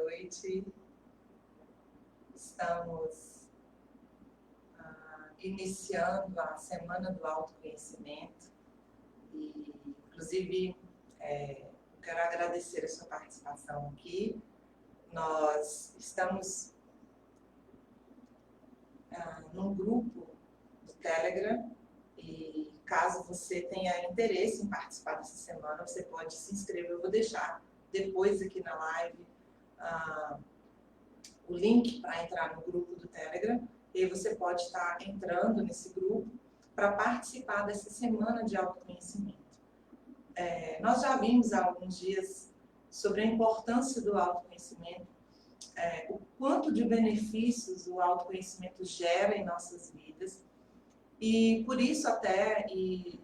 noite. Estamos iniciando a Semana do Autoconhecimento e, inclusive, quero agradecer a sua participação aqui. Nós estamos num grupo do Telegram e, caso você tenha interesse em participar dessa semana, você pode se inscrever. Eu vou deixar depois aqui na live o link para entrar no grupo do Telegram, e aí você pode estar entrando nesse grupo para participar dessa semana de autoconhecimento. Nós já vimos há alguns dias sobre a importância do autoconhecimento, o quanto de benefícios o autoconhecimento gera em nossas vidas, e por isso até, e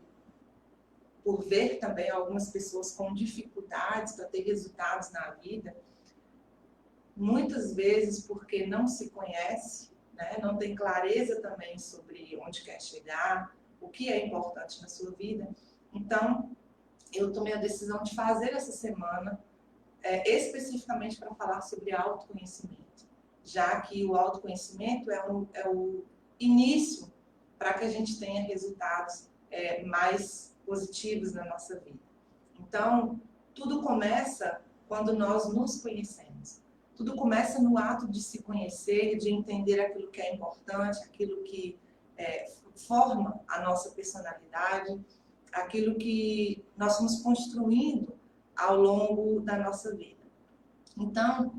por ver também algumas pessoas com dificuldades para ter resultados na vida, muitas vezes porque não se conhece, né? Não tem clareza também sobre onde quer chegar, o que é importante na sua vida. Então, eu tomei a decisão de fazer essa semana especificamente para falar sobre autoconhecimento, já que o autoconhecimento é o início para que a gente tenha resultados mais positivos na nossa vida. Então, tudo começa quando nós nos conhecemos. Tudo começa no ato de se conhecer, de entender aquilo que é importante, aquilo que forma a nossa personalidade, aquilo que nós vamos construindo ao longo da nossa vida. Então,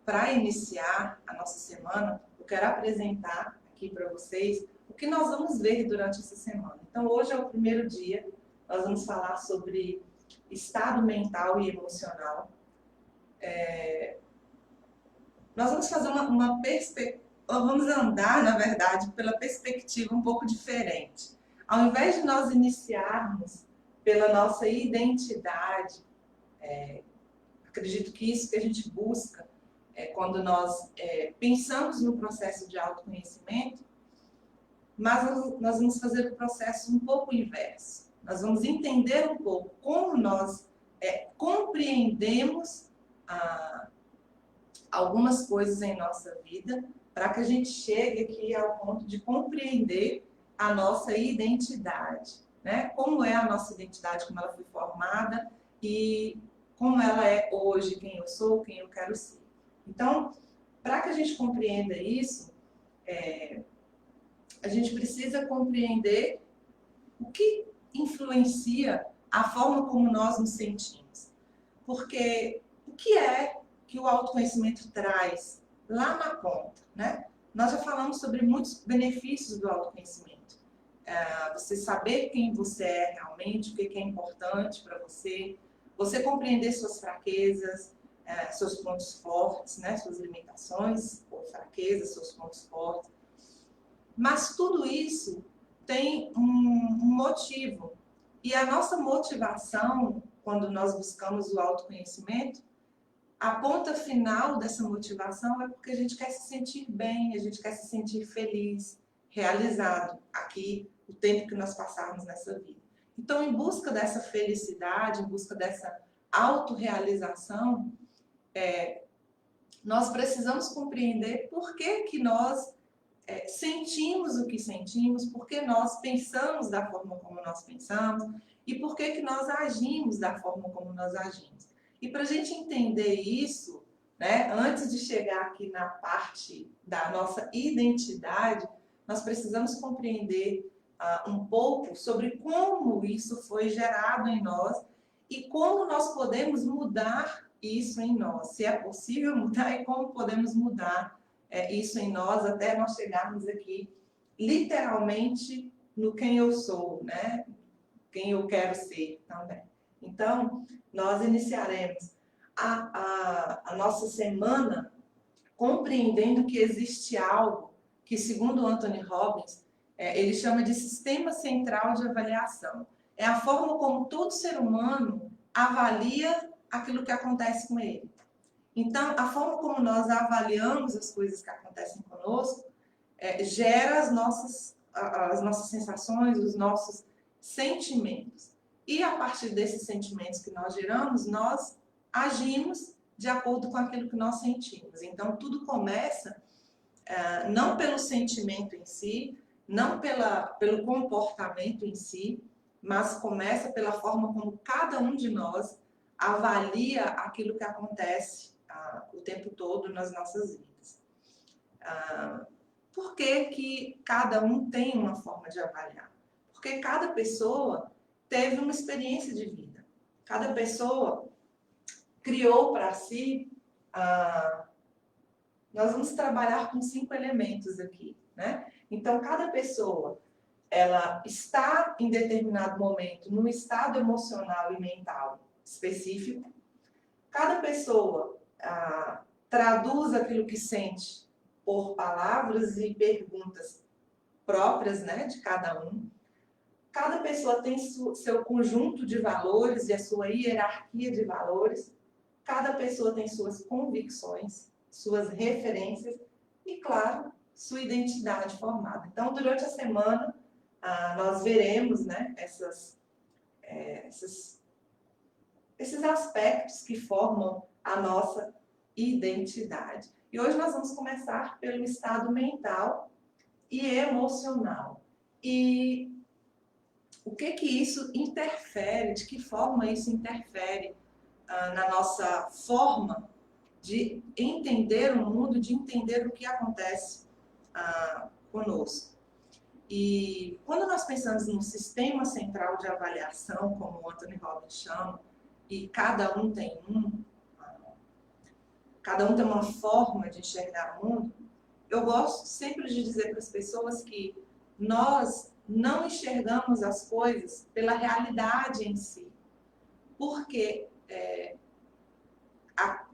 para iniciar a nossa semana, eu quero apresentar aqui para vocês o que nós vamos ver durante essa semana. Então, hoje é o primeiro dia, nós vamos falar sobre estado mental e emocional. Nós vamos fazer vamos andar, na verdade, pela perspectiva um pouco diferente. Ao invés de nós iniciarmos pela nossa identidade, acredito que isso que a gente busca quando nós pensamos no processo de autoconhecimento, mas nós vamos fazer o processo um pouco inverso. Nós vamos entender um pouco como nós compreendemos algumas coisas em nossa vida, para que a gente chegue aqui ao ponto de compreender a nossa identidade, né? Como é a nossa identidade, como ela foi formada e como ela é hoje, quem eu sou, quem eu quero ser. Então, para que a gente compreenda isso, a gente precisa compreender o que influencia a forma como nós nos sentimos. Porque o que é que o autoconhecimento traz lá na ponta, né? Nós já falamos sobre muitos benefícios do autoconhecimento. Você saber quem você é realmente, o que é importante para você, você compreender suas fraquezas, seus pontos fortes, né? Suas limitações ou fraquezas, seus pontos fortes. Mas tudo isso tem um motivo. E a nossa motivação, quando nós buscamos o autoconhecimento, a ponta final dessa motivação é porque a gente quer se sentir bem, a gente quer se sentir feliz, realizado aqui, o tempo que nós passarmos nessa vida. Então, em busca dessa felicidade, em busca dessa autorrealização, nós precisamos compreender por que nós sentimos o que sentimos, por que nós pensamos da forma como nós pensamos e por que nós agimos da forma como nós agimos. E para a gente entender isso, né, antes de chegar aqui na parte da nossa identidade, nós precisamos compreender um pouco sobre como isso foi gerado em nós e como nós podemos mudar isso em nós. Se é possível mudar e como podemos mudar isso em nós até nós chegarmos aqui, literalmente, no quem eu sou, né? Quem eu quero ser também. Então, nós iniciaremos a nossa semana compreendendo que existe algo que, segundo Anthony Robbins, ele chama de sistema central de avaliação. É a forma como todo ser humano avalia aquilo que acontece com ele. Então, a forma como nós avaliamos as coisas que acontecem conosco gera as nossas sensações, os nossos sentimentos. E a partir desses sentimentos que nós geramos, nós agimos de acordo com aquilo que nós sentimos. Então, tudo começa não pelo sentimento em si, não pelo comportamento em si, mas começa pela forma como cada um de nós avalia aquilo que acontece o tempo todo nas nossas vidas. Por que que cada um tem uma forma de avaliar? Porque cada pessoa teve uma experiência de vida. Cada pessoa criou para si... nós vamos trabalhar com 5 elementos aqui, né? Então, cada pessoa, ela está em determinado momento num estado emocional e mental específico. Cada pessoa traduz aquilo que sente por palavras e perguntas próprias, né, de cada um. Cada pessoa tem seu conjunto de valores e a sua hierarquia de valores. Cada pessoa tem suas convicções, suas referências e, claro, sua identidade formada. Então, durante a semana, nós veremos, né, esses aspectos que formam a nossa identidade. E hoje nós vamos começar pelo estado mental e emocional. E o que isso interfere, de que forma isso interfere na nossa forma de entender o mundo, de entender o que acontece conosco. E quando nós pensamos no sistema central de avaliação, como o Anthony Robbins chama, e cada um tem uma forma de enxergar o mundo, eu gosto sempre de dizer para as pessoas que nós não enxergamos as coisas pela realidade em si, porque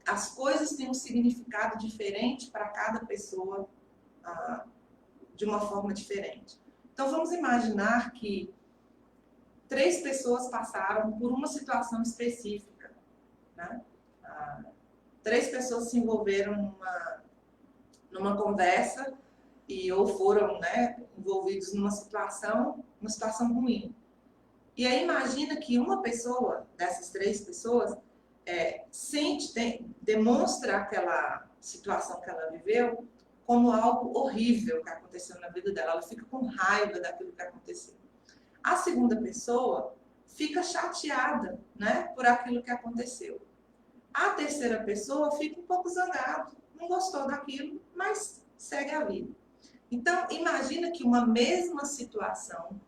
as coisas têm um significado diferente para cada pessoa, de uma forma diferente. Então, vamos imaginar que 3 pessoas passaram por uma situação específica, né? 3 pessoas se envolveram numa conversa ou foram, né, envolvidos numa situação ruim. E aí imagina que uma pessoa, dessas 3 pessoas, demonstra aquela situação que ela viveu como algo horrível que aconteceu na vida dela. Ela fica com raiva daquilo que aconteceu. A segunda pessoa fica chateada, né, por aquilo que aconteceu. A terceira pessoa fica um pouco zangada, não gostou daquilo, mas segue a vida. Então, imagina que uma mesma situação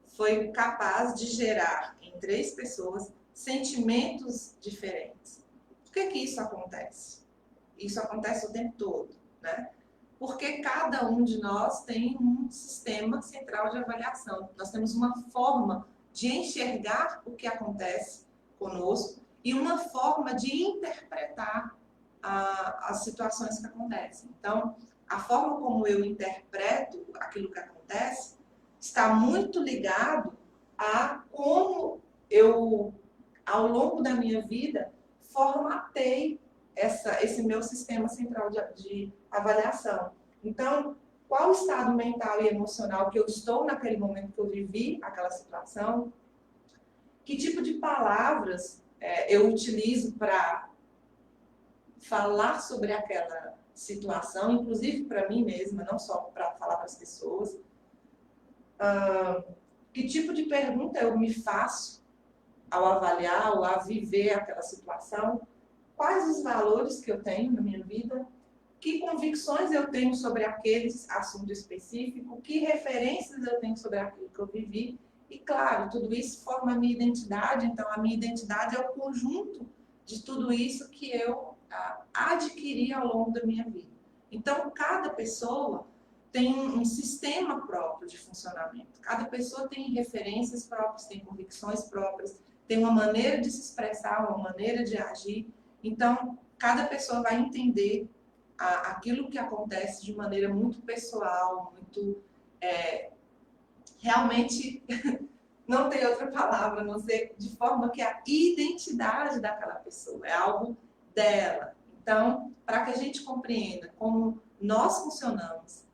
foi capaz de gerar em 3 pessoas sentimentos diferentes. Por que isso acontece? Isso acontece o tempo todo, né? Porque cada um de nós tem um sistema central de avaliação. Nós temos uma forma de enxergar o que acontece conosco e uma forma de interpretar as situações que acontecem. Então, a forma como eu interpreto aquilo que acontece está muito ligado a como eu, ao longo da minha vida, formatei esse meu sistema central de avaliação. Então, qual o estado mental e emocional que eu estou naquele momento que eu vivi aquela situação? Que tipo de palavras eu utilizo para falar sobre aquela situação, inclusive para mim mesma, não só para falar para as pessoas? Que tipo de pergunta eu me faço ao avaliar ou a viver aquela situação? Quais os valores que eu tenho na minha vida? Que convicções eu tenho sobre aquele assunto específico? Que referências eu tenho sobre aquilo que eu vivi? E, claro, tudo isso forma a minha identidade. Então, a minha identidade é o conjunto de tudo isso que eu adquiri ao longo da minha vida. Então, cada pessoa tem um sistema próprio de funcionamento. Cada pessoa tem referências próprias, tem convicções próprias, tem uma maneira de se expressar, uma maneira de agir. Então, cada pessoa vai entender aquilo que acontece de maneira muito pessoal, muito... realmente, não tem outra palavra, a não ser de forma que a identidade daquela pessoa é algo dela. Então, para que a gente compreenda como nós funcionamos,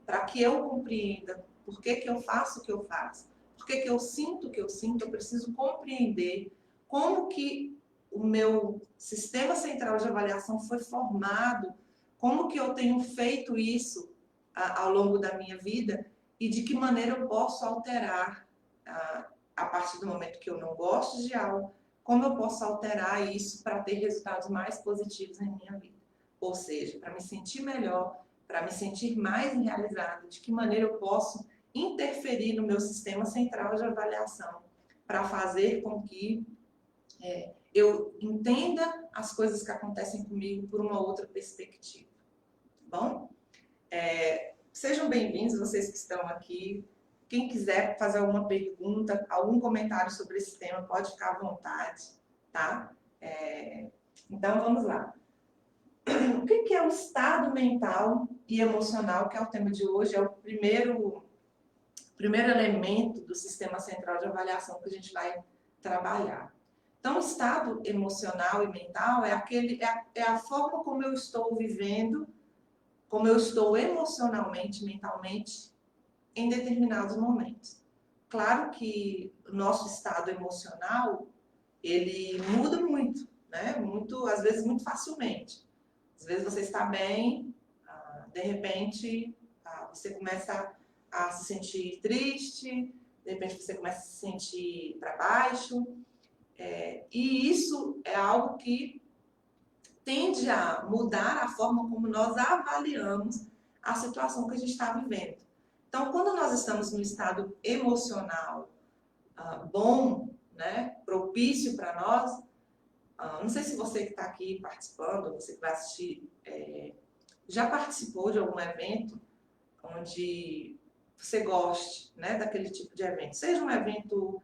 para que eu compreenda por que eu faço o que eu faço, por que eu sinto o que eu sinto, eu preciso compreender como que o meu sistema central de avaliação foi formado, como que eu tenho feito isso ao longo da minha vida e de que maneira eu posso alterar a partir do momento que eu não gosto de algo, como eu posso alterar isso para ter resultados mais positivos em minha vida. Ou seja, para me sentir melhor, para me sentir mais realizado, de que maneira eu posso interferir no meu sistema central de avaliação para fazer com que eu entenda as coisas que acontecem comigo por uma outra perspectiva. Bom? Sejam bem-vindos, vocês que estão aqui. Quem quiser fazer alguma pergunta, algum comentário sobre esse tema, pode ficar à vontade, tá? Então, vamos lá. O que é o estado mental e emocional, que é o tema de hoje? É o primeiro elemento do sistema central de avaliação que a gente vai trabalhar. Então, o estado emocional e mental é a forma como eu estou vivendo, como eu estou emocionalmente, mentalmente, em determinados momentos. Claro que o nosso estado emocional, ele muda muito, né? Às vezes muito facilmente. Às vezes você está bem, de repente você começa a se sentir triste, de repente você começa a se sentir para baixo, e isso é algo que tende a mudar a forma como nós avaliamos a situação que a gente está vivendo. Então, quando nós estamos no estado emocional bom, né, propício para nós, não sei se você que está aqui participando, você que vai assistir, já participou de algum evento onde você goste, né, daquele tipo de evento. Seja um evento,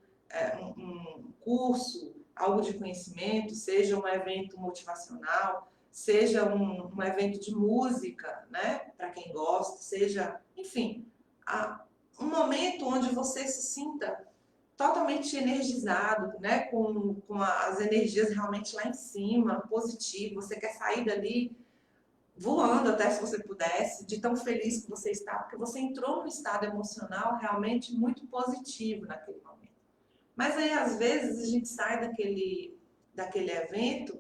um curso, algo de conhecimento, seja um evento motivacional, seja um evento de música, né, para quem gosta, seja, enfim, um momento onde você se sinta totalmente energizado, né, com as energias realmente lá em cima, positivo, você quer sair dali voando até se você pudesse, de tão feliz que você está, porque você entrou num estado emocional realmente muito positivo naquele momento. Mas aí, às vezes, a gente sai daquele evento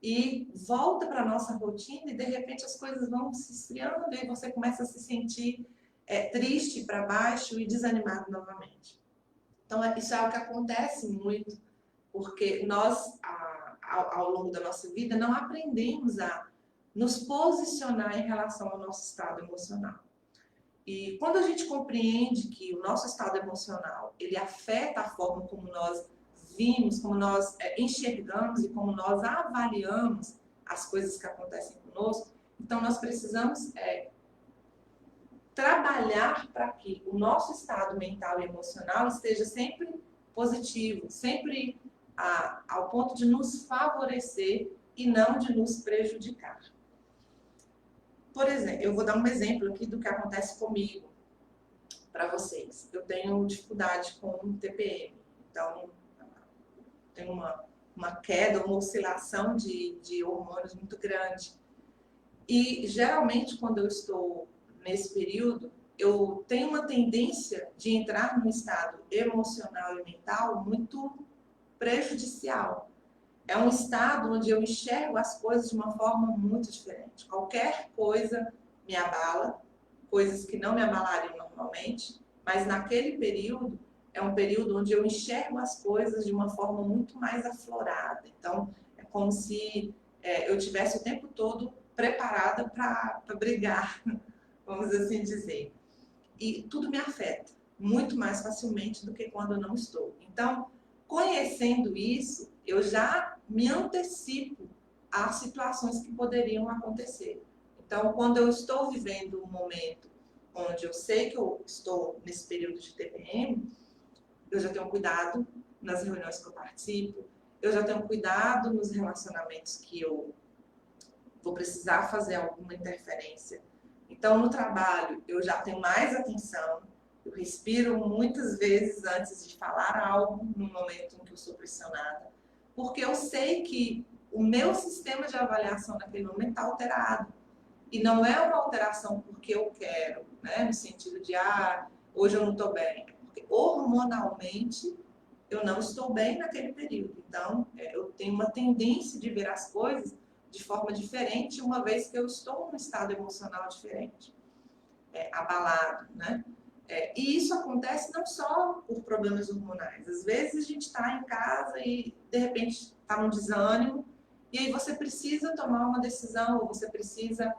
e volta para a nossa rotina e, de repente, as coisas vão se esfriando e você começa a se sentir triste, para baixo e desanimado novamente. Então, isso é algo que acontece muito, porque nós, ao longo da nossa vida, não aprendemos a nos posicionar em relação ao nosso estado emocional. E quando a gente compreende que o nosso estado emocional, ele afeta a forma como nós vimos, como nós enxergamos e como nós avaliamos as coisas que acontecem conosco, então nós precisamos trabalhar para que o nosso estado mental e emocional esteja sempre positivo, sempre ao ponto de nos favorecer e não de nos prejudicar. Por exemplo, eu vou dar um exemplo aqui do que acontece comigo, para vocês. Eu tenho dificuldade com TPM, então tenho uma queda, uma oscilação de hormônios muito grande. E geralmente quando eu estou nesse período, eu tenho uma tendência de entrar num estado emocional e mental muito prejudicial. É um estado onde eu enxergo as coisas de uma forma muito diferente. Qualquer coisa me abala, coisas que não me abalariam normalmente, mas naquele período, é um período onde eu enxergo as coisas de uma forma muito mais aflorada. Então, é como se eu tivesse o tempo todo preparada para brigar, vamos assim dizer. E tudo me afeta muito mais facilmente do que quando eu não estou. Então, conhecendo isso, eu já me antecipo a situações que poderiam acontecer. Então, quando eu estou vivendo um momento onde eu sei que eu estou nesse período de TPM, eu já tenho cuidado nas reuniões que eu participo, eu já tenho cuidado nos relacionamentos que eu vou precisar fazer alguma interferência. Então, no trabalho, eu já tenho mais atenção, eu respiro muitas vezes antes de falar algo no momento em que eu sou pressionada, porque eu sei que o meu sistema de avaliação naquele momento está alterado. E não é uma alteração porque eu quero, né? No sentido de, hoje eu não estou bem. Porque hormonalmente eu não estou bem naquele período. Então, eu tenho uma tendência de ver as coisas de forma diferente, uma vez que eu estou num estado emocional diferente, abalado, né? E isso acontece não só por problemas hormonais. Às vezes a gente está em casa e, de repente, está num desânimo, e aí você precisa tomar uma decisão, ou você precisa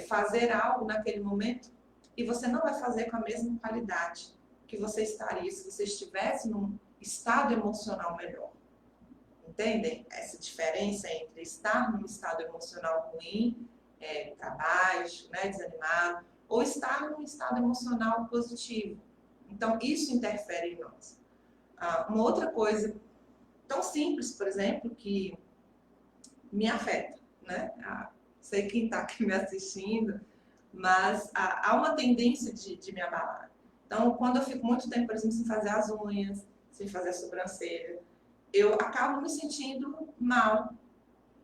fazer algo naquele momento, e você não vai fazer com a mesma qualidade que você estaria se você estivesse num estado emocional melhor. Entendem essa diferença entre estar num estado emocional ruim, para baixo, né, desanimado, ou estar num estado emocional positivo? Então, isso interfere em nós. Uma outra coisa tão simples, por exemplo, que me afeta, né? Sei quem está aqui me assistindo, mas há uma tendência de me abalar. Então, quando eu fico muito tempo, por exemplo, sem fazer as unhas, sem fazer a sobrancelha, eu acabo me sentindo mal.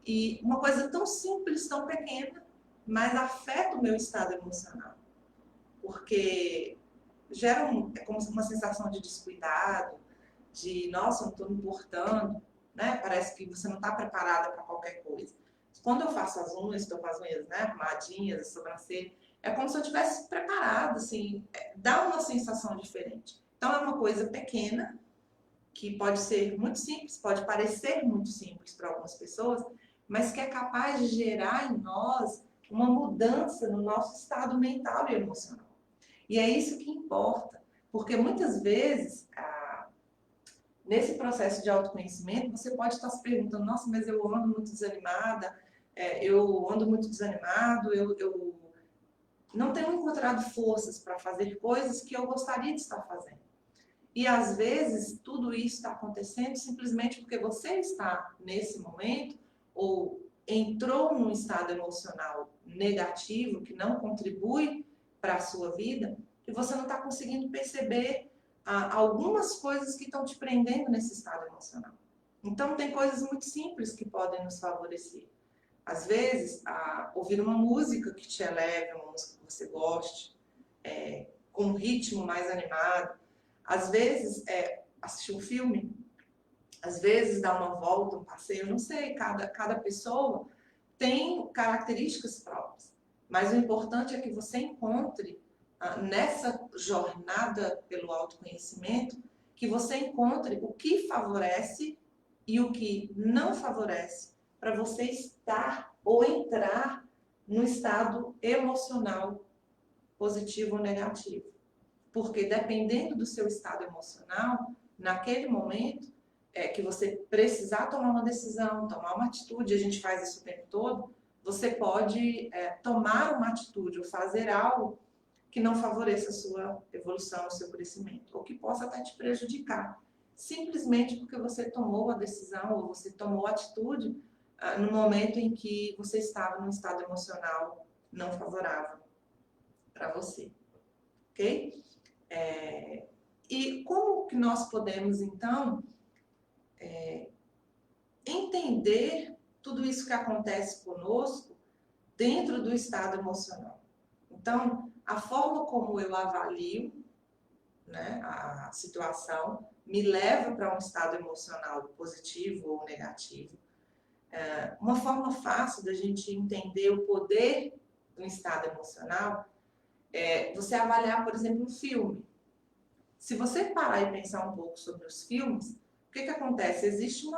E uma coisa tão simples, tão pequena, mas afeta o meu estado emocional. Porque gera é como uma sensação de descuidado, de, nossa, eu não estou me importando, né? Parece que você não está preparada para qualquer coisa. Quando eu faço as unhas, estou com as unhas, né, arrumadinhas, a sobrancelha, é como se eu tivesse preparado, assim, dá uma sensação diferente. Então é uma coisa pequena, que pode ser muito simples, pode parecer muito simples para algumas pessoas, mas que é capaz de gerar em nós uma mudança no nosso estado mental e emocional. E é isso que importa, porque muitas vezes, nesse processo de autoconhecimento, você pode estar se perguntando, nossa, mas eu ando muito desanimada, eu ando muito desanimado, eu não tenho encontrado forças para fazer coisas que eu gostaria de estar fazendo. E às vezes tudo isso está acontecendo simplesmente porque você está nesse momento ou entrou num estado emocional negativo que não contribui para a sua vida e você não está conseguindo perceber algumas coisas que estão te prendendo nesse estado emocional. Então tem coisas muito simples que podem nos favorecer. Às vezes, ouvir uma música que te eleve, uma música que você goste, com um ritmo mais animado. Às vezes, assistir um filme, às vezes dar uma volta, um passeio, não sei, cada pessoa tem características próprias. Mas o importante é que você encontre, nessa jornada pelo autoconhecimento, que você encontre o que favorece e o que não favorece para você estar ou entrar no estado emocional positivo ou negativo. Porque dependendo do seu estado emocional, naquele momento que você precisar tomar uma decisão, tomar uma atitude, a gente faz isso o tempo todo, você pode tomar uma atitude ou fazer algo que não favoreça a sua evolução, o seu crescimento, ou que possa até te prejudicar, simplesmente porque você tomou a decisão ou você tomou a atitude no momento em que você estava num estado emocional não favorável para você, ok? E como que nós podemos, então, entender tudo isso que acontece conosco dentro do estado emocional? Então, a forma como eu avalio, né, a situação me leva para um estado emocional positivo ou negativo. Uma forma fácil da gente entender o poder do estado emocional é você avaliar, por exemplo, um filme. Se você parar e pensar um pouco sobre os filmes, o que acontece? Existe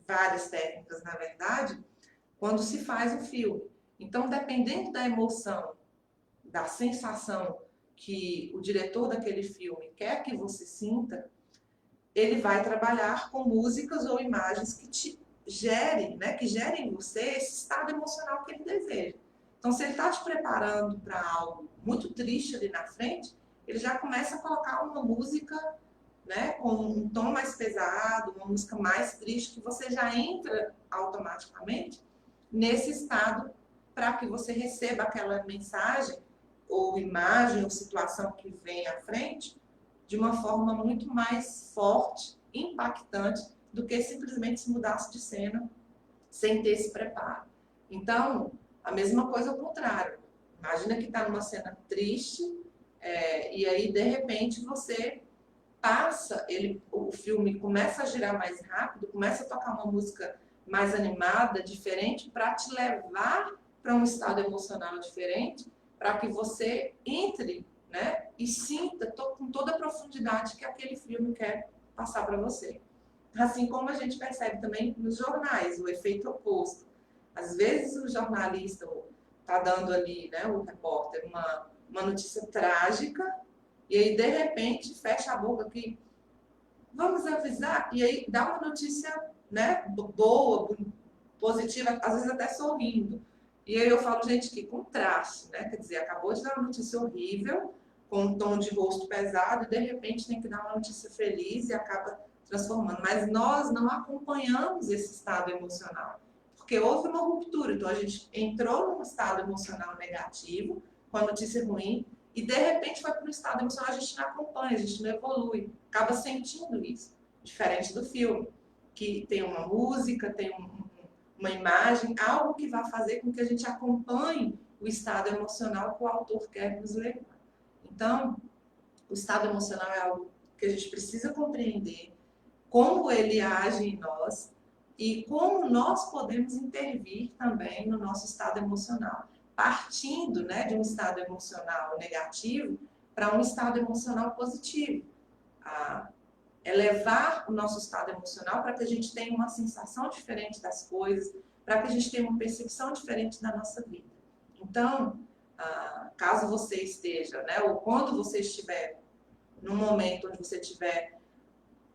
várias técnicas, na verdade, quando se faz um filme. Então, dependendo da emoção, da sensação que o diretor daquele filme quer que você sinta, ele vai trabalhar com músicas ou imagens que te gerem, né, que gerem em você esse estado emocional que ele deseja. Então, se ele está te preparando para algo muito triste ali na frente, ele já começa a colocar uma música, né, com um tom mais pesado, uma música mais triste, que você já entra automaticamente nesse estado para que você receba aquela mensagem ou imagem ou situação que vem à frente de uma forma muito mais forte, impactante, do que simplesmente se mudasse de cena sem ter esse preparo. Então, a mesma coisa ao contrário. Imagina que está numa cena triste e aí, de repente, você passa, o filme começa a girar mais rápido, começa a tocar uma música mais animada, diferente, para te levar para um estado emocional diferente, para que você entre, né, e sinta com toda a profundidade que aquele filme quer passar para você. Assim como a gente percebe também nos jornais, o efeito oposto. Às vezes o jornalista está dando ali, né, o repórter, uma notícia trágica, e aí de repente fecha a boca aqui, vamos avisar, e aí dá uma notícia, né, boa, positiva, às vezes até sorrindo. E aí eu falo, gente, que contraste, né? Quer dizer, acabou de dar uma notícia horrível, com um tom de rosto pesado, e de repente tem que dar uma notícia feliz e acaba transformando. Mas nós não acompanhamos esse estado emocional, porque houve uma ruptura. Então a gente entrou num estado emocional negativo, com a notícia ruim, e de repente foi para um estado emocional, a gente não acompanha, a gente não evolui, acaba sentindo isso. Diferente do filme, que tem uma música, tem uma imagem, algo que vai fazer com que a gente acompanhe o estado emocional que o autor quer nos levar. Então, o estado emocional é algo que a gente precisa compreender, como ele age em nós e como nós podemos intervir também no nosso estado emocional, partindo, né, de um estado emocional negativo para um estado emocional positivo. Elevar o nosso estado emocional para que a gente tenha uma sensação diferente das coisas, para que a gente tenha uma percepção diferente da nossa vida. Então, caso você esteja, né, ou quando você estiver num momento onde você estiver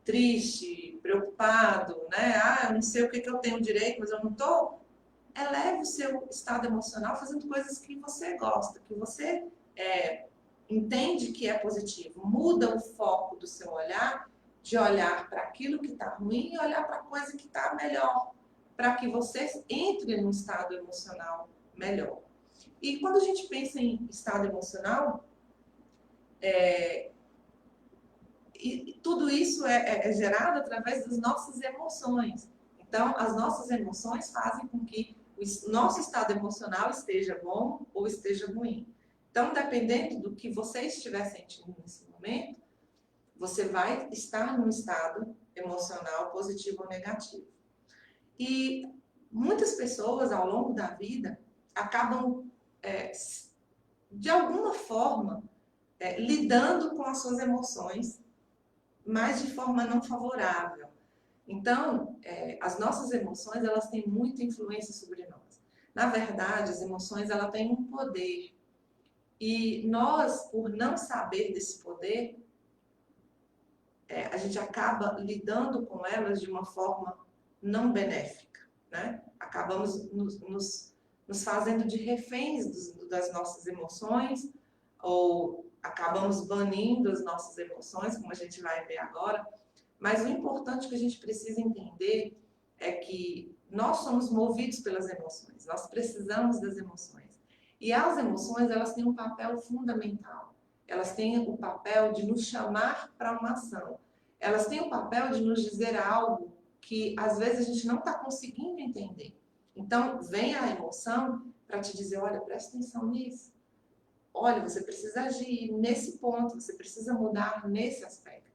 triste, preocupado, né, eu não sei o que eu tenho direito, mas eu não estou, eleve o seu estado emocional fazendo coisas que você gosta, que você entende que é positivo. Muda o foco do seu olhar, de olhar para aquilo que está ruim e olhar para a coisa que está melhor, para que você entre num estado emocional melhor. E quando a gente pensa em estado emocional, e tudo isso é gerado através das nossas emoções. Então, as nossas emoções fazem com que o nosso estado emocional esteja bom ou esteja ruim. Então, dependendo do que você estiver sentindo nesse momento, você vai estar num estado emocional positivo ou negativo. E muitas pessoas, ao longo da vida, acabam, de alguma forma, lidando com as suas emoções, mas de forma não favorável. Então, as nossas emoções, elas têm muita influência sobre nós. Na verdade, as emoções, elas têm um poder. E nós, por não saber desse poder, a gente acaba lidando com elas de uma forma não benéfica, né? Acabamos nos fazendo de reféns das nossas emoções, ou acabamos banindo as nossas emoções, como a gente vai ver agora. Mas o importante que a gente precisa entender é que nós somos movidos pelas emoções, nós precisamos das emoções. E as emoções, elas têm um papel fundamental. Elas têm o papel de nos chamar para uma ação. Elas têm o papel de nos dizer algo que, às vezes, a gente não está conseguindo entender. Então, vem a emoção para te dizer, olha, presta atenção nisso. Olha, você precisa agir nesse ponto, você precisa mudar nesse aspecto.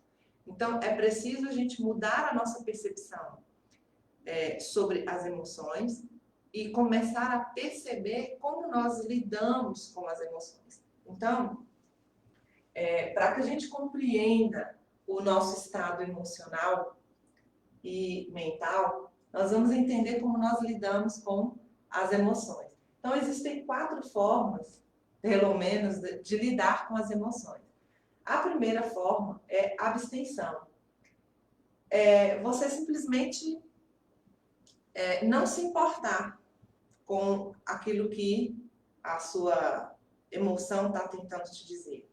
Então, é preciso a gente mudar a nossa percepção sobre as emoções e começar a perceber como nós lidamos com as emoções. Então, para que a gente compreenda o nosso estado emocional e mental, nós vamos entender como nós lidamos com as emoções. Então, existem 4 formas, pelo menos, de lidar com as emoções. A primeira forma é abstenção. Você simplesmente não se importar com aquilo que a sua emoção está tentando te dizer.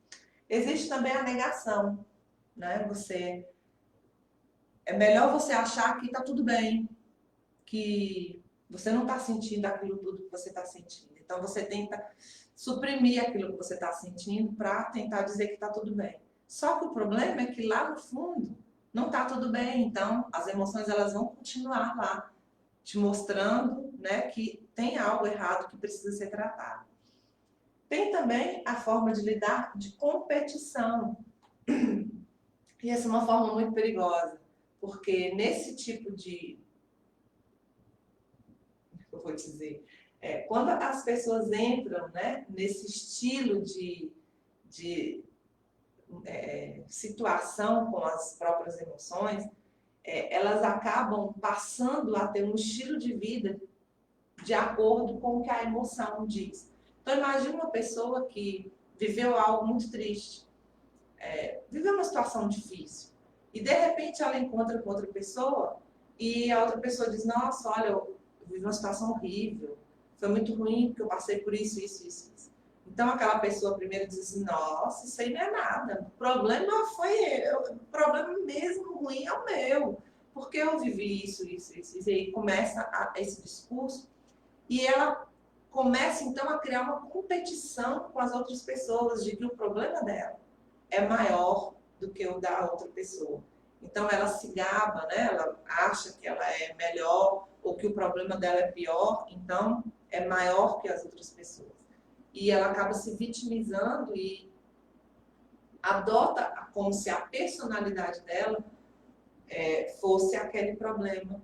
Existe também a negação, né? É melhor você achar que está tudo bem, que você não está sentindo aquilo tudo que você está sentindo. Então você tenta suprimir aquilo que você está sentindo para tentar dizer que está tudo bem. Só que o problema é que lá no fundo não está tudo bem. Então as emoções, elas vão continuar lá, te mostrando, né, que tem algo errado que precisa ser tratado. Tem também a forma de lidar de competição. E essa é uma forma muito perigosa, porque nesse tipo de, eu vou dizer, quando as pessoas entram, né, nesse estilo de situação com as próprias emoções, elas acabam passando a ter um estilo de vida de acordo com o que a emoção diz. Então, imagine uma pessoa que viveu algo muito triste, viveu uma situação difícil, e de repente ela encontra com outra pessoa, e a outra pessoa diz, nossa, olha, eu vivi uma situação horrível, foi muito ruim porque eu passei por isso, isso, isso, isso. Então aquela pessoa primeiro diz assim, nossa, isso aí não é nada, o problema foi eu, o problema mesmo ruim é o meu, porque eu vivi isso, isso, isso, e aí começa esse discurso, e ela começa então a criar uma competição com as outras pessoas, de que o problema dela é maior do que o da outra pessoa. Então ela se gaba, né? Ela acha que ela é melhor ou que o problema dela é pior, então é maior que as outras pessoas. E ela acaba se vitimizando e adota como se a personalidade dela fosse aquele problema.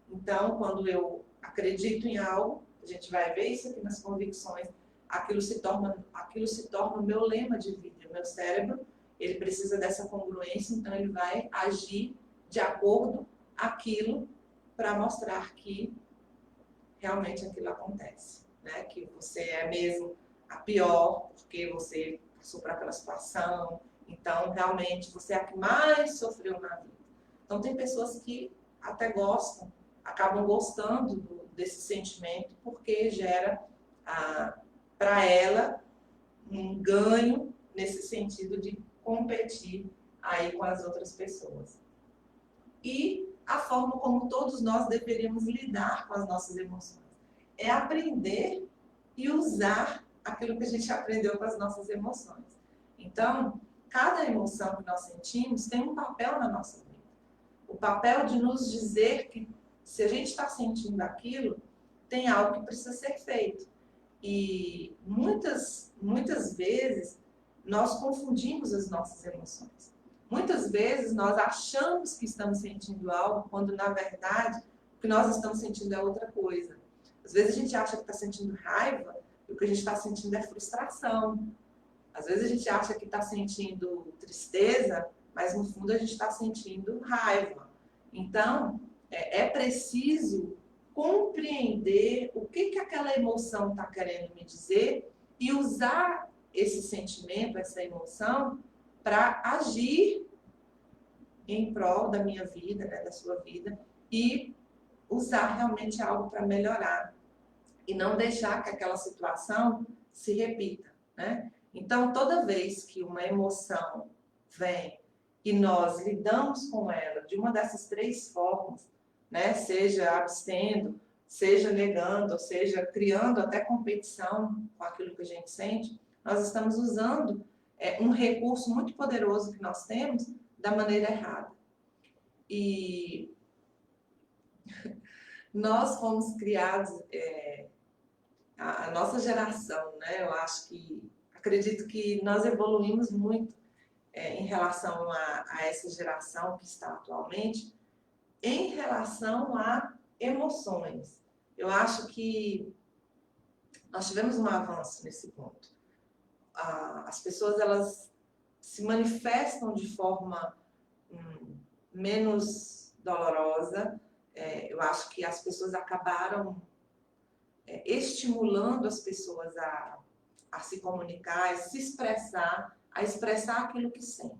Então, quando eu acredito em algo, a gente vai ver isso aqui nas convicções, aquilo se torna o meu lema de vida. O meu cérebro, ele precisa dessa congruência, então ele vai agir de acordo aquilo para mostrar que realmente aquilo acontece, né? Que você é mesmo a pior, porque você passou por aquela situação, então realmente você é a que mais sofreu na vida. Então tem pessoas que até gostam, acabam gostando desse sentimento, porque gera para ela um ganho nesse sentido de competir aí com as outras pessoas. E a forma como todos nós deveríamos lidar com as nossas emoções é aprender e usar aquilo que a gente aprendeu com as nossas emoções. Então, cada emoção que nós sentimos tem um papel na nossa vida. O papel de nos dizer que se a gente está sentindo aquilo, tem algo que precisa ser feito. E muitas vezes nós confundimos as nossas emoções. Muitas vezes nós achamos que estamos sentindo algo, quando na verdade o que nós estamos sentindo é outra coisa. Às vezes a gente acha que está sentindo raiva e o que a gente está sentindo é frustração. Às vezes a gente acha que está sentindo tristeza, mas no fundo a gente está sentindo raiva. Então, é preciso compreender o que aquela emoção está querendo me dizer e usar esse sentimento, essa emoção, para agir em prol da minha vida, né, da sua vida, e usar realmente algo para melhorar e não deixar que aquela situação se repita, né? Então, toda vez que uma emoção vem e nós lidamos com ela de uma dessas três formas, né? Seja abstendo, seja negando, ou seja criando até competição com aquilo que a gente sente, nós estamos usando um recurso muito poderoso que nós temos da maneira errada. E nós fomos criados, a nossa geração, né? Eu acredito que nós evoluímos muito em relação a essa geração que está atualmente, em relação a emoções. Eu acho que nós tivemos um avanço nesse ponto. As pessoas, elas se manifestam de forma menos dolorosa. Eu acho que as pessoas acabaram estimulando as pessoas a se comunicar, a se expressar, a expressar aquilo que sentem.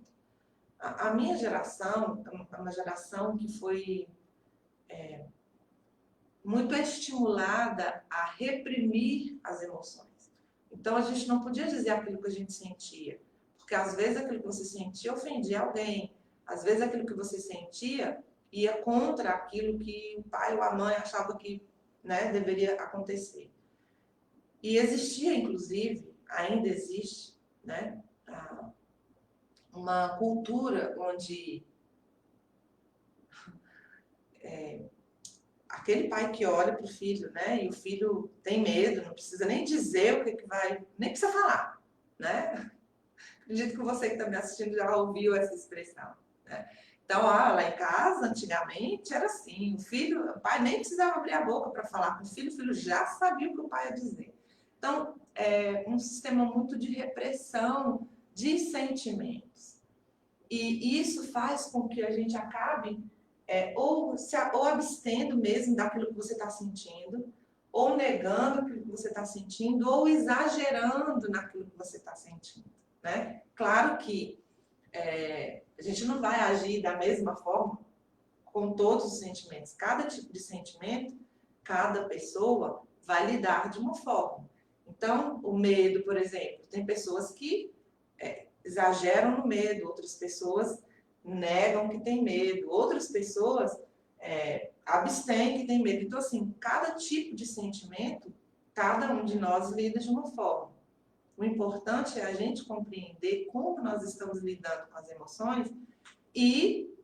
A minha geração é uma geração que foi muito estimulada a reprimir as emoções. Então a gente não podia dizer aquilo que a gente sentia, porque às vezes aquilo que você sentia ofendia alguém, às vezes aquilo que você sentia ia contra aquilo que o pai ou a mãe achava que, né, deveria acontecer. E existia, inclusive, ainda existe, né, uma cultura onde aquele pai que olha para o filho, né, e o filho tem medo, não precisa nem dizer o que vai, nem precisa falar, né? Acredito que você que está me assistindo já ouviu essa expressão. né? Então, lá em casa, antigamente, era assim, o pai nem precisava abrir a boca para falar com o filho já sabia o que o pai ia dizer. Então, é um sistema muito de repressão de sentimentos. E isso faz com que a gente acabe ou abstendo mesmo daquilo que você está sentindo, ou negando aquilo que você está sentindo, ou exagerando naquilo que você está sentindo, né? Claro que a gente não vai agir da mesma forma com todos os sentimentos. Cada tipo de sentimento, cada pessoa vai lidar de uma forma. Então, o medo, por exemplo, tem pessoas que exageram no medo, outras pessoas negam que tem medo, outras pessoas abstêm que tem medo. Então, assim, cada tipo de sentimento, cada um de nós lida de uma forma. O importante é a gente compreender como nós estamos lidando com as emoções e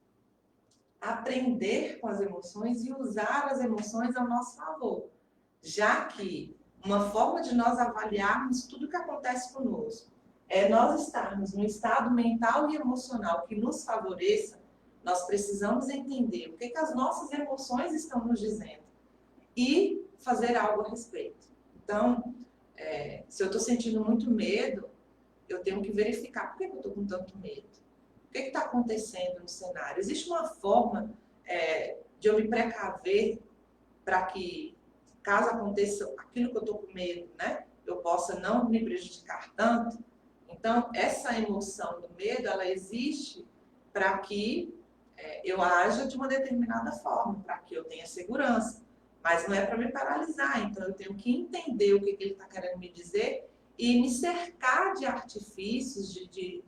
aprender com as emoções e usar as emoções ao nosso favor. Já que uma forma de nós avaliarmos tudo que acontece conosco é nós estarmos num estado mental e emocional que nos favoreça, nós precisamos entender o que as nossas emoções estão nos dizendo e fazer algo a respeito. Então, se eu estou sentindo muito medo, eu tenho que verificar por que eu estou com tanto medo. O que está acontecendo no cenário? Existe uma forma de eu me precaver para que, caso aconteça aquilo que eu estou com medo, né, eu possa não me prejudicar tanto? Então, essa emoção do medo, ela existe para que eu haja de uma determinada forma, para que eu tenha segurança. Mas não é para me paralisar, então eu tenho que entender o que ele está querendo me dizer e me cercar de artifícios, de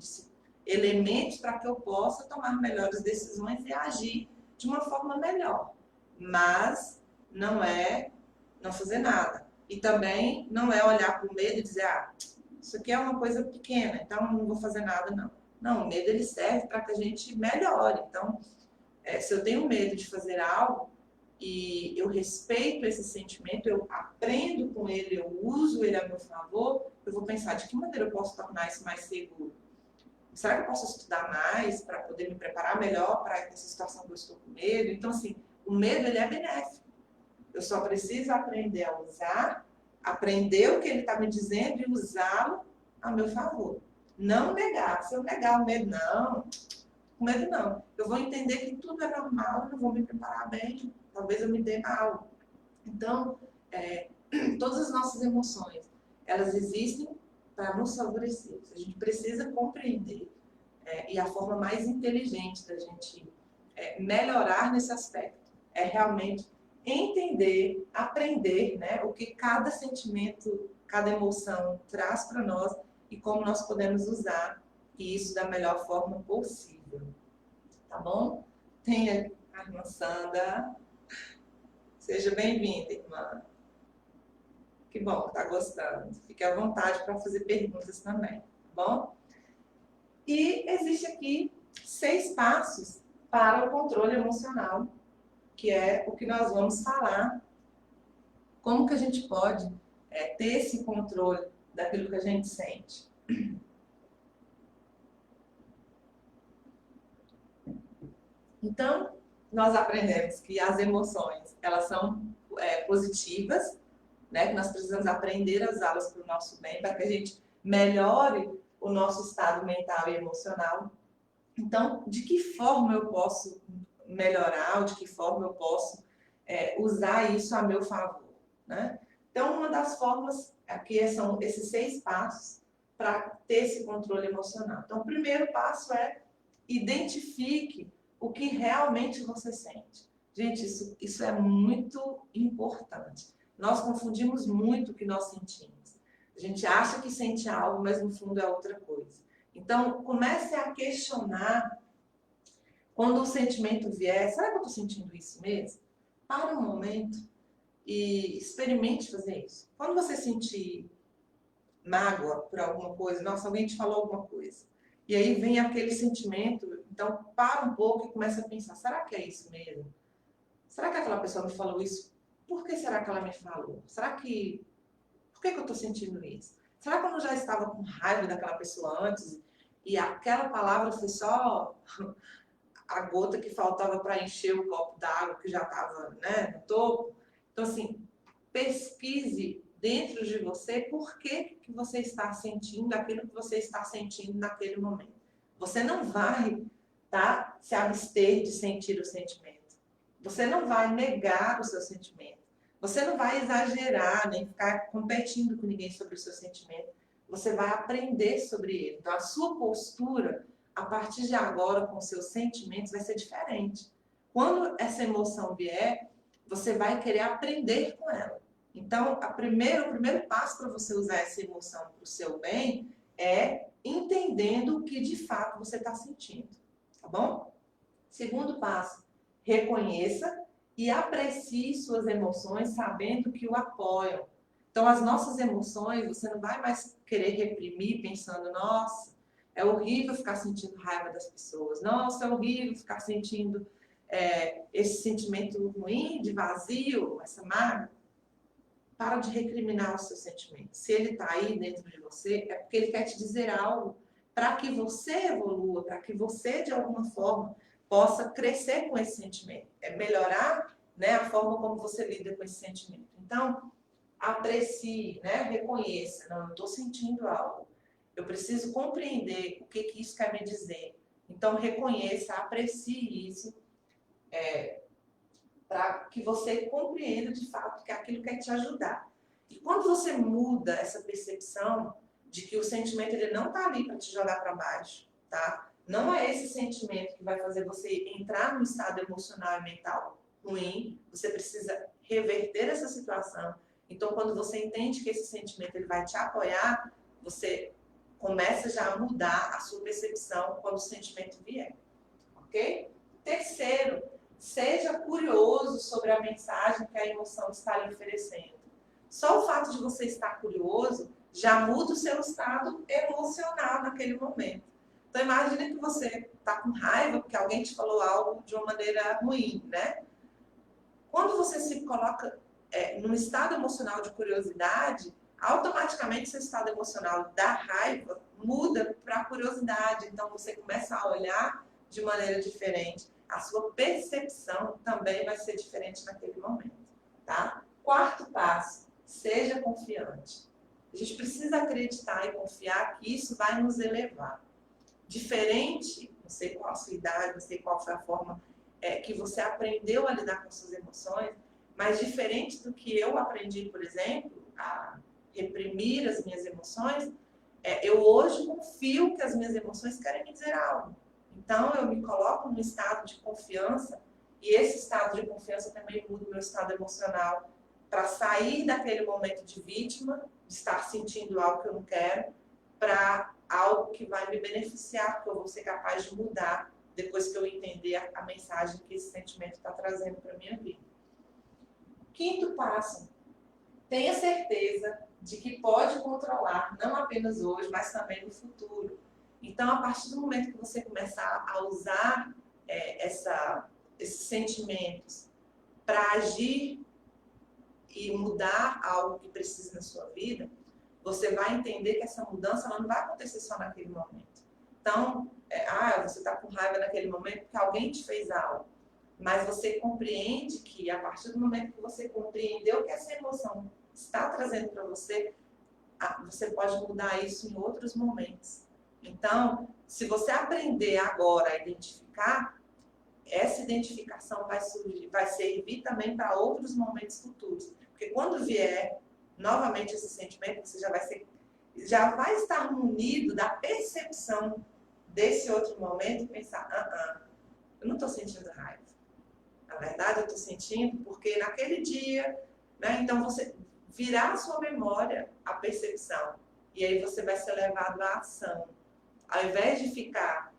elementos para que eu possa tomar melhores decisões e agir de uma forma melhor. Mas não é não fazer nada. E também não é olhar para o medo e dizer, isso aqui é uma coisa pequena, então não vou fazer nada, não. Não, o medo ele serve para que a gente melhore. Então, se eu tenho medo de fazer algo e eu respeito esse sentimento, eu aprendo com ele, eu uso ele a meu favor, eu vou pensar de que maneira eu posso tornar isso mais seguro. Será que eu posso estudar mais para poder me preparar melhor para essa situação que eu estou com medo? Então, assim, o medo ele é benéfico. Eu só preciso aprender a usar, aprender o que ele está me dizendo e usá-lo a meu favor. Não negar. Se eu negar o medo, não. Com medo, não. Eu vou entender que tudo é normal, eu vou me preparar bem, talvez eu me dê mal. Então, todas as nossas emoções, elas existem para nos favorecer. A gente precisa compreender. E a forma mais inteligente da gente melhorar nesse aspecto é realmente entender, aprender, né, o que cada sentimento, cada emoção traz para nós e como nós podemos usar isso da melhor forma possível. Tá bom? Tem a irmã Sandra. Seja bem-vinda, irmã. Que bom, tá gostando. Fique à vontade para fazer perguntas também, tá bom? E existe aqui 6 passos para o controle emocional, que é o que nós vamos falar. Como que a gente pode ter esse controle daquilo que a gente sente? Então, nós aprendemos que as emoções, elas são positivas, né? Que nós precisamos aprender a usá-las para o nosso bem, para que a gente melhore o nosso estado mental e emocional. Então, de que forma eu posso melhorar, ou de que forma eu posso usar isso a meu favor, né? Então, uma das formas aqui são esses 6 passos para ter esse controle emocional. Então, o primeiro passo é identifique o que realmente você sente. Gente, isso é muito importante. Nós confundimos muito o que nós sentimos. A gente acha que sente algo, mas no fundo é outra coisa. Então, comece a questionar quando o sentimento vier. Será que eu estou sentindo isso mesmo? Para um momento e experimente fazer isso. Quando você sentir mágoa por alguma coisa, nossa, alguém te falou alguma coisa, e aí vem aquele sentimento, então para um pouco e começa a pensar, será que é isso mesmo? Será que aquela pessoa me falou isso? Por que será que ela me falou? Por que eu estou sentindo isso? Será que eu já estava com raiva daquela pessoa antes e aquela palavra foi só a gota que faltava para encher o copo d'água que já estava, né, no topo. Então, assim, pesquise dentro de você por que você está sentindo aquilo que você está sentindo naquele momento. Você não vai, tá, se abster de sentir o sentimento. Você não vai negar o seu sentimento. Você não vai exagerar, nem ficar competindo com ninguém sobre o seu sentimento. Você vai aprender sobre ele. Então, a sua postura, a partir de agora, com os seus sentimentos, vai ser diferente. Quando essa emoção vier, você vai querer aprender com ela. Então, o primeiro passo para você usar essa emoção para o seu bem é entendendo o que de fato você está sentindo. Tá bom? Segundo passo, reconheça e aprecie suas emoções sabendo que o apoiam. Então, as nossas emoções, você não vai mais querer reprimir pensando, nossa, é horrível ficar sentindo raiva das pessoas, nossa, é horrível ficar sentindo esse sentimento ruim, de vazio, essa mágoa. Para de recriminar os seus sentimentos. Se ele está aí dentro de você, é porque ele quer te dizer algo para que você evolua, para que você, de alguma forma, possa crescer com esse sentimento. É melhorar, né, a forma como você lida com esse sentimento. Então, aprecie, né, reconheça. Não, eu estou sentindo algo. Eu preciso compreender o que isso quer me dizer. Então, reconheça, aprecie isso, para que você compreenda de fato que aquilo quer te ajudar. E quando você muda essa percepção de que o sentimento ele não está ali para te jogar para baixo, tá? Não é esse sentimento que vai fazer você entrar num estado emocional e mental ruim. Você precisa reverter essa situação. Então, quando você entende que esse sentimento ele vai te apoiar, você começa já a mudar a sua percepção quando o sentimento vier. Ok? Terceiro, seja curioso sobre a mensagem que a emoção está lhe oferecendo. Só o fato de você estar curioso já muda o seu estado emocional naquele momento. Então, imagine que você está com raiva porque alguém te falou algo de uma maneira ruim, né? Quando você se coloca num estado emocional de curiosidade, automaticamente seu estado emocional da raiva muda para curiosidade. Então, você começa a olhar de maneira diferente. A sua percepção também vai ser diferente naquele momento, tá? Quarto passo, seja confiante. A gente precisa acreditar e confiar que isso vai nos elevar. Diferente, não sei qual a sua idade, não sei qual foi a forma que você aprendeu a lidar com suas emoções, mas diferente do que eu aprendi, por exemplo, a reprimir as minhas emoções, eu hoje confio que as minhas emoções querem me dizer algo. Então, eu me coloco num estado de confiança e esse estado de confiança também muda o meu estado emocional para sair daquele momento de vítima, de estar sentindo algo que eu não quero, para algo que vai me beneficiar, que eu vou ser capaz de mudar depois que eu entender a mensagem que esse sentimento está trazendo para a minha vida. Quinto passo, tenha certeza de que pode controlar, não apenas hoje, mas também no futuro. Então, a partir do momento que você começar a usar esses sentimentos para agir e mudar algo que precisa na sua vida, você vai entender que essa mudança ela não vai acontecer só naquele momento. Então, você está com raiva naquele momento porque alguém te fez algo. Mas você compreende que, a partir do momento que você compreendeu que essa emoção está trazendo para você, você pode mudar isso em outros momentos. Então, se você aprender agora a identificar, essa identificação vai servir também para outros momentos futuros. Porque quando vier novamente esse sentimento, você já vai estar munido da percepção desse outro momento e pensar, eu não estou sentindo raiva. Na verdade, eu estou sentindo porque naquele dia, né? Então, você virar a sua memória a percepção. E aí você vai ser levado à ação. Ao invés de ficar,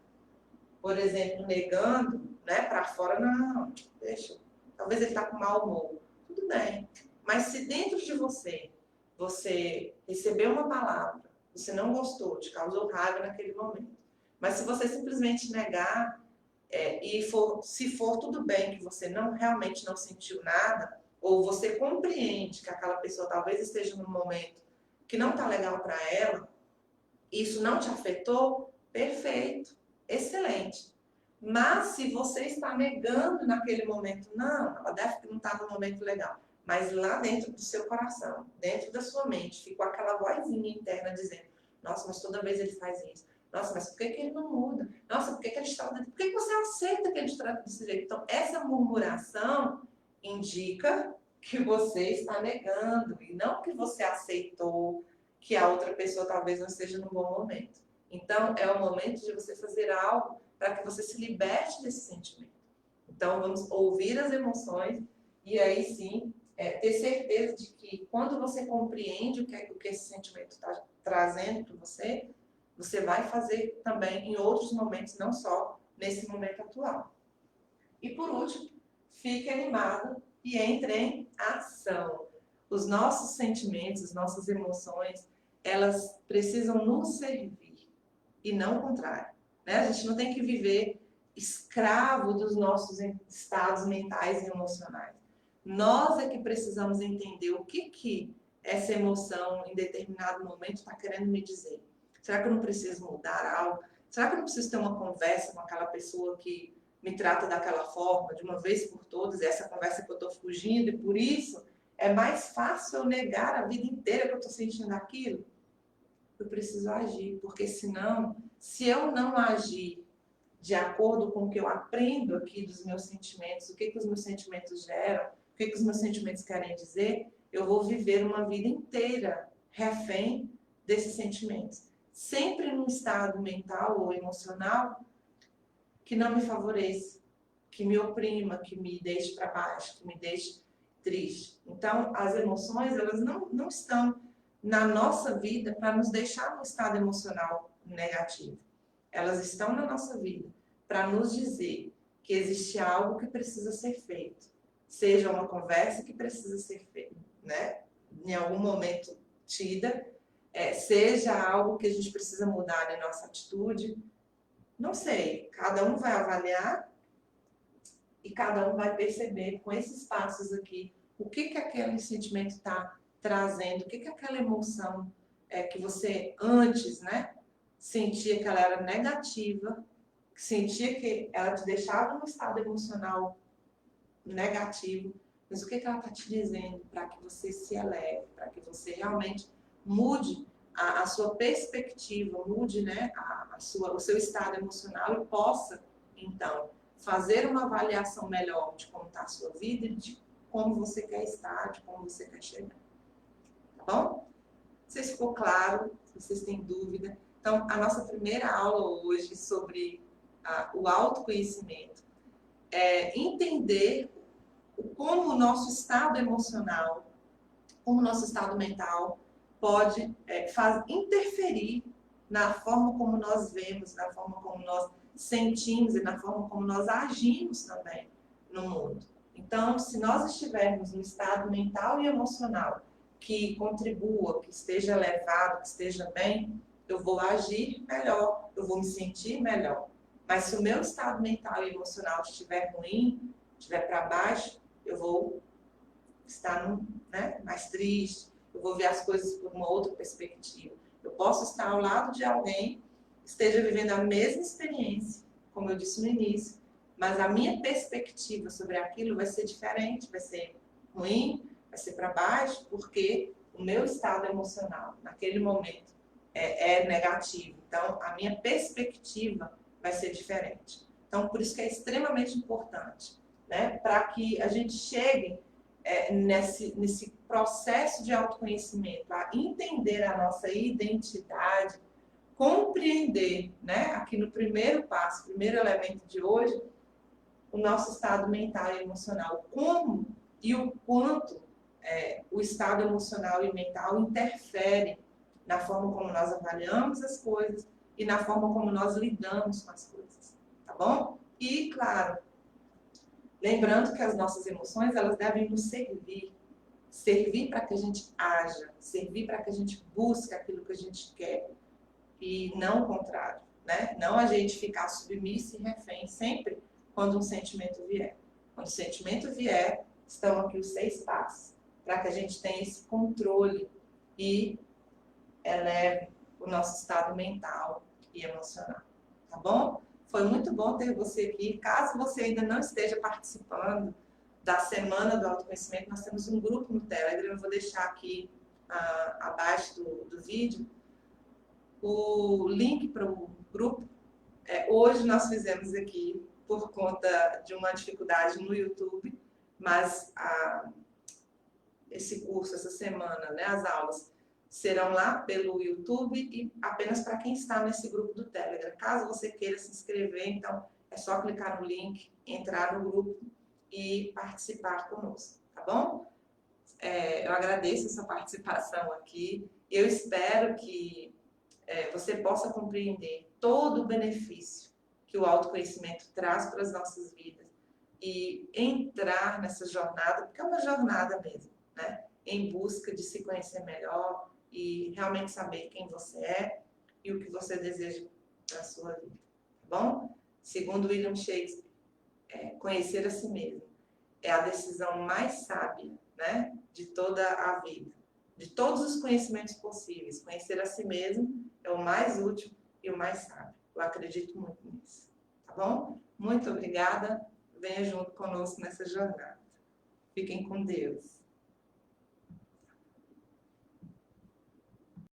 por exemplo, negando, né, para fora, não, deixa. Talvez ele está com mau humor. Tudo bem. Mas se dentro de você recebeu uma palavra, você não gostou, te causou raiva naquele momento. Mas se você simplesmente negar, se for tudo bem que você realmente não sentiu nada, ou você compreende que aquela pessoa talvez esteja num momento que não está legal para ela, isso não te afetou, perfeito, excelente. Mas se você está negando naquele momento, não, ela deve não estar no momento legal. Mas lá dentro do seu coração, dentro da sua mente, ficou aquela vozinha interna dizendo, nossa, mas toda vez ele faz isso. Nossa, mas por que ele não muda? Nossa, por que ele está... Por que você aceita que ele te trata desse jeito? Então, essa murmuração indica que você está negando e não que você aceitou que a outra pessoa talvez não esteja num bom momento. Então, é o momento de você fazer algo para que você se liberte desse sentimento. Então, vamos ouvir as emoções e aí sim ter certeza de que quando você compreende o que esse sentimento está trazendo para você, você vai fazer também em outros momentos, não só nesse momento atual. E por último, fique animado e entre em ação. Os nossos sentimentos, as nossas emoções, elas precisam nos servir e não o contrário. Né? A gente não tem que viver escravo dos nossos estados mentais e emocionais. Nós é que precisamos entender o que essa emoção em determinado momento está querendo me dizer. Será que eu não preciso mudar algo? Será que eu não preciso ter uma conversa com aquela pessoa que me trata daquela forma, de uma vez por todas, essa conversa que eu estou fugindo, e por isso é mais fácil eu negar a vida inteira que eu estou sentindo aquilo? Eu preciso agir, porque senão, se eu não agir de acordo com o que eu aprendo aqui dos meus sentimentos, o que os meus sentimentos geram, o que os meus sentimentos querem dizer, eu vou viver uma vida inteira refém desses sentimentos. Sempre num estado mental ou emocional que não me favoreça, que me oprima, que me deixe para baixo, que me deixe triste. Então, as emoções, elas não estão na nossa vida para nos deixar num estado emocional negativo. Elas estão na nossa vida para nos dizer que existe algo que precisa ser feito. Seja uma conversa que precisa ser feita, né? Em algum momento tida, seja algo que a gente precisa mudar em nossa atitude. Não sei, cada um vai avaliar e cada um vai perceber com esses passos aqui o que aquele sentimento está trazendo, o que aquela emoção que você antes, né, sentia que ela era negativa, que sentia que ela te deixava num estado emocional negativo, mas o que ela está te dizendo para que você se eleve, para que você realmente mude a sua perspectiva, mude, né, o seu estado emocional e possa, então, fazer uma avaliação melhor de como está a sua vida e de como você quer estar, de como você quer chegar. Tá bom? Não sei se ficou claro, se vocês têm dúvida. Então, a nossa primeira aula hoje sobre o autoconhecimento é entender como o nosso estado emocional, como o nosso estado mental pode interferir na forma como nós vemos, na forma como nós sentimos e na forma como nós agimos também no mundo. Então, se nós estivermos no estado mental e emocional que contribua, que esteja elevado, que esteja bem, eu vou agir melhor, eu vou me sentir melhor. Mas se o meu estado mental e emocional estiver ruim, estiver para baixo, eu vou estar mais triste, eu vou ver as coisas por uma outra perspectiva. Eu posso estar ao lado de alguém que esteja vivendo a mesma experiência, como eu disse no início, mas a minha perspectiva sobre aquilo vai ser diferente, vai ser ruim, vai ser para baixo, porque o meu estado emocional naquele momento é negativo. Então, a minha perspectiva vai ser diferente. Então, por isso que é extremamente importante, né, para que a gente chegue nesse processo de autoconhecimento, a entender a nossa identidade, compreender, né, aqui no primeiro passo, primeiro elemento de hoje, o nosso estado mental e emocional, como e o quanto o estado emocional e mental interfere na forma como nós avaliamos as coisas e na forma como nós lidamos com as coisas, tá bom? E, claro, lembrando que as nossas emoções, elas devem nos servir para que a gente haja, servir para que a gente busque aquilo que a gente quer e não o contrário, né? Não a gente ficar submisso e refém sempre quando um sentimento vier. Quando o sentimento vier, estão aqui os 6 passos para que a gente tenha esse controle e eleve o nosso estado mental e emocional, tá bom? Foi muito bom ter você aqui. Caso você ainda não esteja participando da Semana do Autoconhecimento, nós temos um grupo no Telegram. Eu vou deixar aqui abaixo do vídeo o link para o grupo. Hoje nós fizemos aqui por conta de uma dificuldade no YouTube, mas esse curso, essa semana, né, as aulas serão lá pelo YouTube e apenas para quem está nesse grupo do Telegram. Caso você queira se inscrever, então é só clicar no link, entrar no grupo e participar conosco, tá bom? Eu agradeço a sua participação aqui. Eu espero que você possa compreender todo o benefício que o autoconhecimento traz para as nossas vidas e entrar nessa jornada, porque é uma jornada mesmo, né? Em busca de se conhecer melhor e realmente saber quem você é e o que você deseja para a sua vida, tá bom? Segundo William Shakespeare, conhecer a si mesmo é a decisão mais sábia, né, de toda a vida, de todos os conhecimentos possíveis. Conhecer a si mesmo é o mais útil e o mais sábio. Eu acredito muito nisso, tá bom? Muito obrigada. Venha junto conosco nessa jornada. Fiquem com Deus.